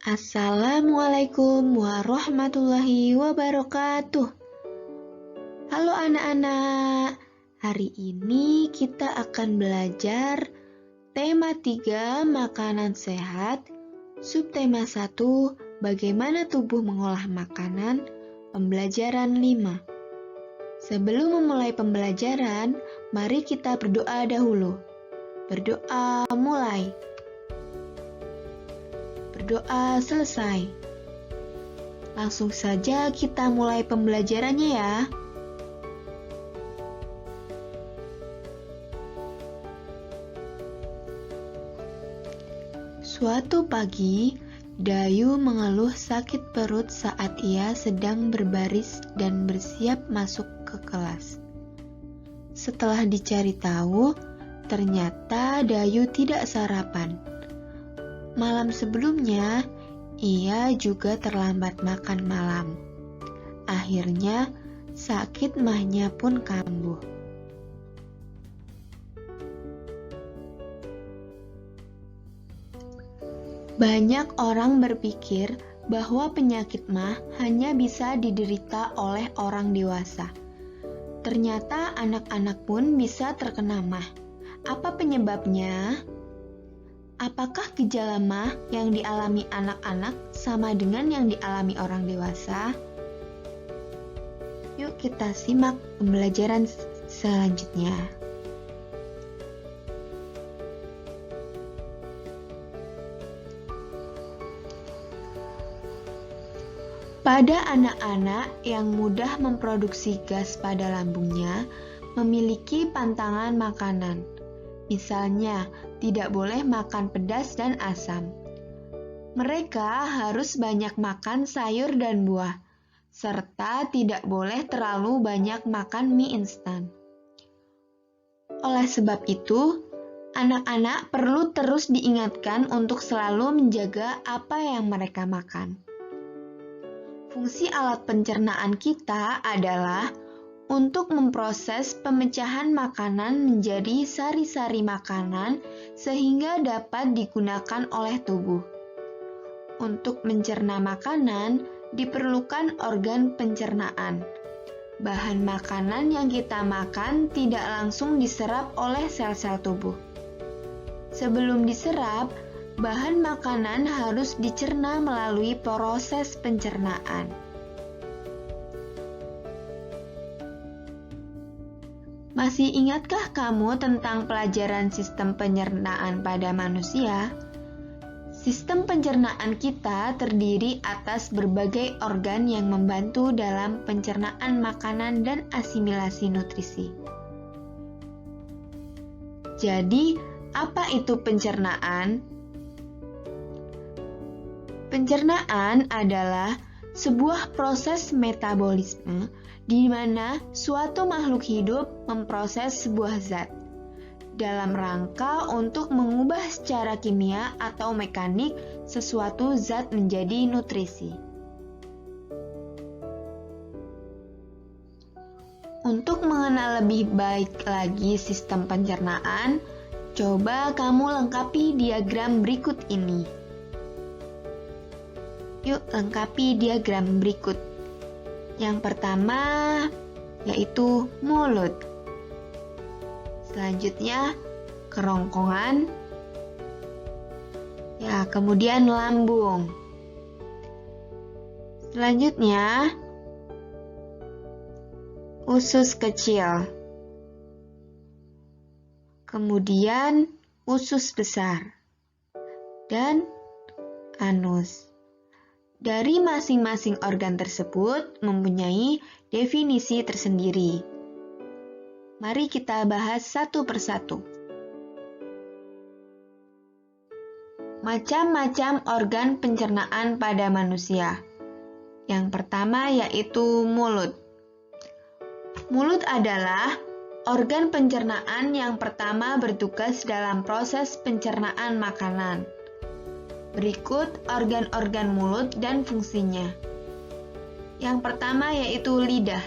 Assalamualaikum warahmatullahi wabarakatuh. Halo anak-anak, hari ini kita akan belajar tema 3 makanan sehat, subtema 1 bagaimana tubuh mengolah makanan, pembelajaran 5. Sebelum memulai pembelajaran, mari kita berdoa dahulu. Berdoa mulai. Berdoa selesai. Langsung saja kita mulai pembelajarannya ya. Suatu pagi, Dayu mengeluh sakit perut saat ia sedang berbaris dan bersiap masuk ke kelas. Setelah dicari tahu, ternyata Dayu tidak sarapan. Malam sebelumnya, ia juga terlambat makan malam. Akhirnya, sakit mahnya pun kambuh. Banyak orang berpikir bahwa penyakit mah hanya bisa diderita oleh orang dewasa. Ternyata anak-anak pun bisa terkena mah. Apa penyebabnya? Apakah gejala mah yang dialami anak-anak sama dengan yang dialami orang dewasa? Yuk kita simak pembelajaran selanjutnya. Pada anak-anak yang mudah memproduksi gas pada lambungnya, memiliki pantangan makanan. Misalnya, tidak boleh makan pedas dan asam. Mereka harus banyak makan sayur dan buah, serta tidak boleh terlalu banyak makan mie instan. Oleh sebab itu, anak-anak perlu terus diingatkan untuk selalu menjaga apa yang mereka makan. Fungsi alat pencernaan kita adalah untuk memproses pemecahan makanan menjadi sari-sari makanan sehingga dapat digunakan oleh tubuh. Untuk mencerna makanan, diperlukan organ pencernaan. Bahan makanan yang kita makan tidak langsung diserap oleh sel-sel tubuh. Sebelum diserap, bahan makanan harus dicerna melalui proses pencernaan. Masih ingatkah kamu tentang pelajaran sistem pencernaan pada manusia? Sistem pencernaan kita terdiri atas berbagai organ yang membantu dalam pencernaan makanan dan asimilasi nutrisi. Jadi, apa itu pencernaan? Pencernaan adalah sebuah proses metabolisme di mana suatu makhluk hidup memproses sebuah zat dalam rangka untuk mengubah secara kimia atau mekanik sesuatu zat menjadi nutrisi. Untuk mengenal lebih baik lagi sistem pencernaan, coba kamu lengkapi diagram berikut ini. Yuk lengkapi diagram berikut. Yang pertama yaitu mulut. Selanjutnya kerongkongan. Ya, kemudian lambung. Selanjutnya usus kecil. Kemudian usus besar. Dan anus. Dari masing-masing organ tersebut mempunyai definisi tersendiri. Mari kita bahas satu persatu. Macam-macam organ pencernaan pada manusia. Yang pertama yaitu mulut. Mulut adalah organ pencernaan yang pertama bertugas dalam proses pencernaan makanan. Berikut organ-organ mulut dan fungsinya. Yang pertama yaitu lidah.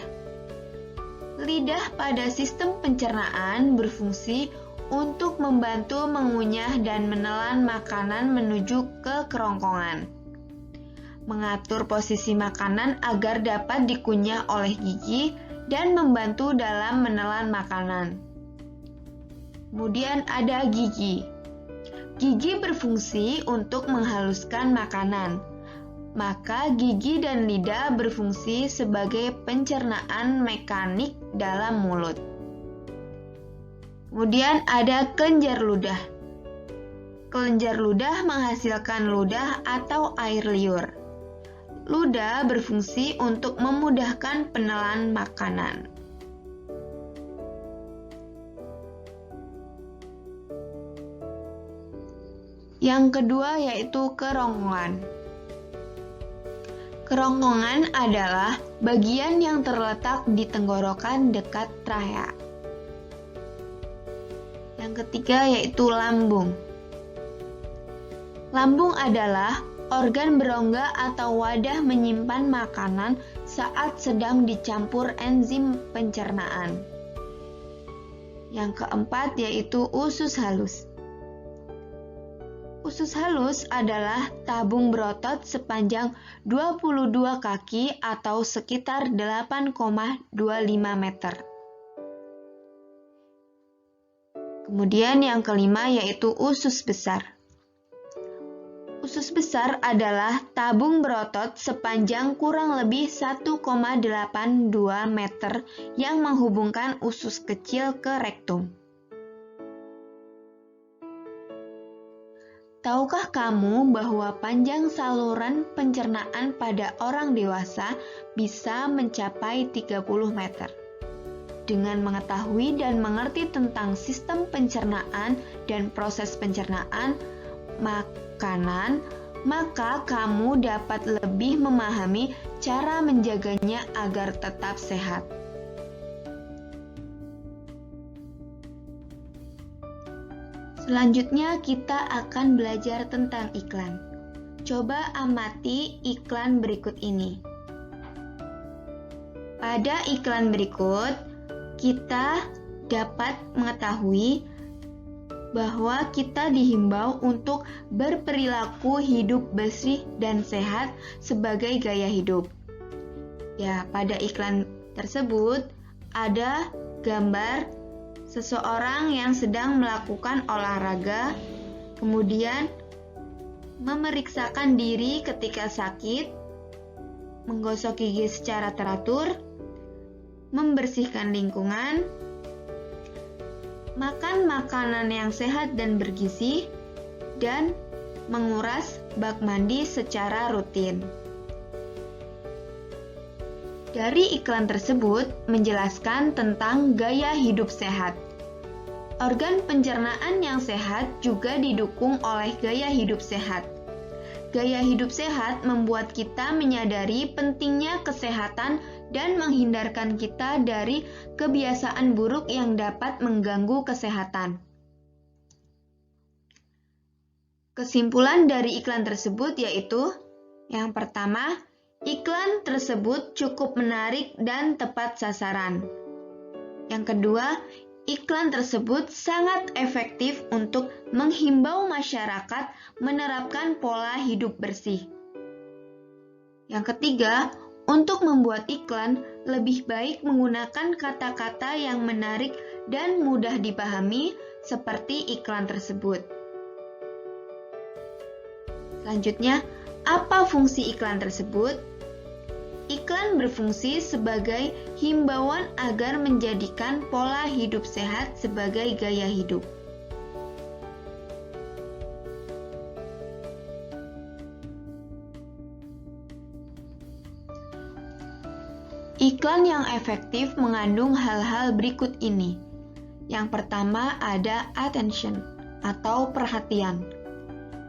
Lidah pada sistem pencernaan berfungsi untuk membantu mengunyah dan menelan makanan menuju ke kerongkongan. mengatur posisi makanan agar dapat dikunyah oleh gigi, dan membantu dalam menelan makanan. Kemudian ada gigi. Gigi berfungsi untuk menghaluskan makanan, maka gigi dan lidah berfungsi sebagai pencernaan mekanik dalam mulut. Kemudian ada kelenjar ludah. Kelenjar ludah menghasilkan ludah atau air liur. Ludah berfungsi untuk memudahkan penelan makanan. Yang kedua yaitu kerongkongan. Kerongkongan adalah bagian yang terletak di tenggorokan dekat trachea. Yang ketiga yaitu lambung. Lambung adalah organ berongga atau wadah menyimpan makanan saat sedang dicampur enzim pencernaan. Yang keempat yaitu usus halus. Usus halus adalah tabung berotot sepanjang 22 kaki atau sekitar 8,25 meter. Kemudian yang kelima yaitu usus besar. Usus besar adalah tabung berotot sepanjang kurang lebih 1,82 meter yang menghubungkan usus kecil ke rektum. Tahukah kamu bahwa panjang saluran pencernaan pada orang dewasa bisa mencapai 30 meter? Dengan mengetahui dan mengerti tentang sistem pencernaan dan proses pencernaan makanan, maka kamu dapat lebih memahami cara menjaganya agar tetap sehat. Selanjutnya kita akan belajar tentang iklan. Coba amati iklan berikut ini. Pada iklan berikut, kita dapat mengetahui bahwa kita dihimbau untuk berperilaku hidup bersih dan sehat sebagai gaya hidup. Ya, pada iklan tersebut ada gambar seseorang yang sedang melakukan olahraga, kemudian memeriksakan diri ketika sakit, menggosok gigi secara teratur, membersihkan lingkungan, makan makanan yang sehat dan bergizi, dan menguras bak mandi secara rutin. Dari iklan tersebut menjelaskan tentang gaya hidup sehat. Organ pencernaan yang sehat juga didukung oleh gaya hidup sehat. Gaya hidup sehat membuat kita menyadari pentingnya kesehatan dan menghindarkan kita dari kebiasaan buruk yang dapat mengganggu kesehatan. Kesimpulan dari iklan tersebut yaitu, yang pertama, iklan tersebut cukup menarik dan tepat sasaran. Yang kedua, iklan tersebut sangat efektif untuk menghimbau masyarakat menerapkan pola hidup bersih. Yang ketiga, untuk membuat iklan, lebih baik menggunakan kata-kata yang menarik dan mudah dipahami seperti iklan tersebut. Selanjutnya, apa fungsi iklan tersebut? Iklan berfungsi sebagai himbauan agar menjadikan pola hidup sehat sebagai gaya hidup. Iklan yang efektif mengandung hal-hal berikut ini. Yang pertama ada attention atau perhatian.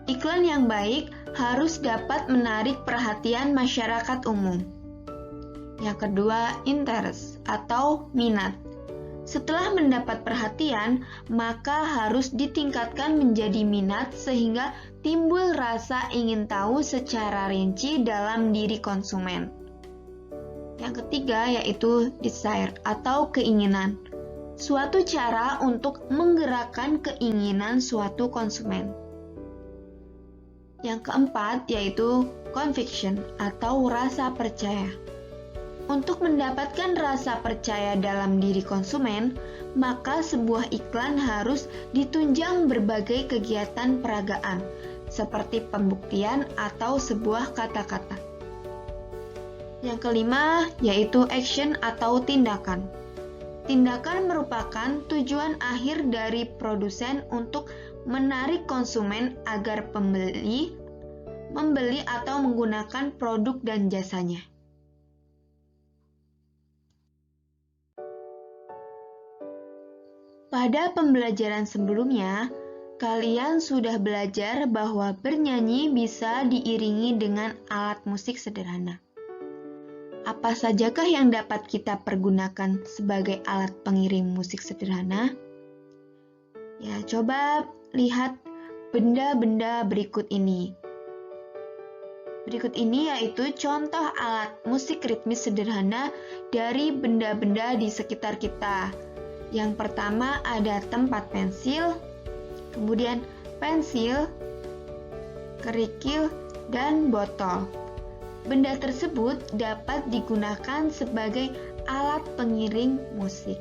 Iklan yang baik harus dapat menarik perhatian masyarakat umum. Yang kedua, interest atau minat. Setelah mendapat perhatian, maka harus ditingkatkan menjadi minat sehingga timbul rasa ingin tahu secara rinci dalam diri konsumen. Yang ketiga yaitu desire atau keinginan. Suatu cara untuk menggerakkan keinginan suatu konsumen. Yang keempat yaitu conviction atau rasa percaya. Untuk mendapatkan rasa percaya dalam diri konsumen, maka sebuah iklan harus ditunjang berbagai kegiatan peragaan, seperti pembuktian atau sebuah kata-kata. Yang kelima yaitu action atau tindakan. Tindakan merupakan tujuan akhir dari produsen untuk menarik konsumen agar membeli atau menggunakan produk dan jasanya. Pada pembelajaran sebelumnya, kalian sudah belajar bahwa bernyanyi bisa diiringi dengan alat musik sederhana. Apa sajakah yang dapat kita pergunakan sebagai alat pengiring musik sederhana? Ya, coba lihat benda-benda berikut ini. Berikut ini yaitu contoh alat musik ritmis sederhana dari benda-benda di sekitar kita. Yang pertama ada tempat pensil, kemudian pensil, kerikil, dan botol. Benda tersebut dapat digunakan sebagai alat pengiring musik.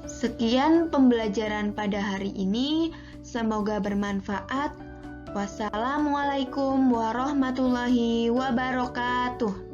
Sekian pembelajaran pada hari ini, semoga bermanfaat. Wassalamualaikum warahmatullahi wabarakatuh.